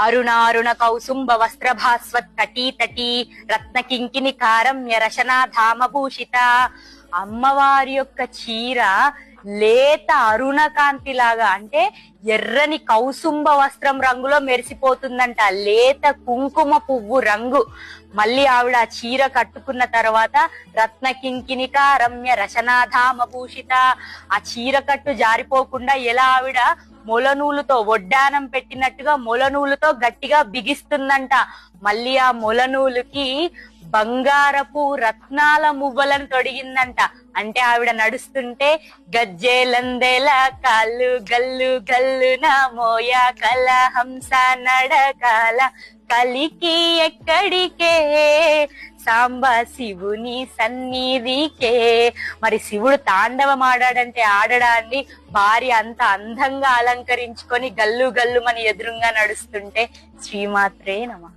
అరుణారుణ కౌసుంభ వస్త్రభాస్వత్ తటీ తటీ రత్న కింకిని కారమ్య రచనాధామభూషిత. అమ్మవారి యొక్క చీర లేత అరుణకాంతి లాగా, అంటే ఎర్రని కౌసుంభ వస్త్రం రంగులో మెరిసిపోతుందంట, లేత కుంకుమ పువ్వు రంగు. మళ్ళీ ఆవిడ ఆ చీర కట్టుకున్న తర్వాత రత్న కింకినిక రమ్య రచనాధామభూషిత. ఆ చీర కట్టు జారిపోకుండా ఎలా ఆవిడ మొలనూలుతో ఒడ్డానం పెట్టినట్టుగా మొలనూలుతో గట్టిగా బిగిస్తుందంట. మళ్ళీ ఆ మొలనూలుకి బంగారపు రత్నాల మువ్వలను తొడిగిందంట. అంటే ఆవిడ నడుస్తుంటే గజ్జేలందేల కాళ్ళు గల్లు గల్లు నా మోయా కల హంస నడకాల కలికి ఎక్కడికే సాంబ శివుని సన్నిధికే. మరి శివుడు తాండవం ఆడాడంటే ఆడడాన్ని భార్య అంత అందంగా అలంకరించుకొని గల్లు గల్లు మన ఎదురుగా నడుస్తుంటే శ్రీమాత్రే నమః.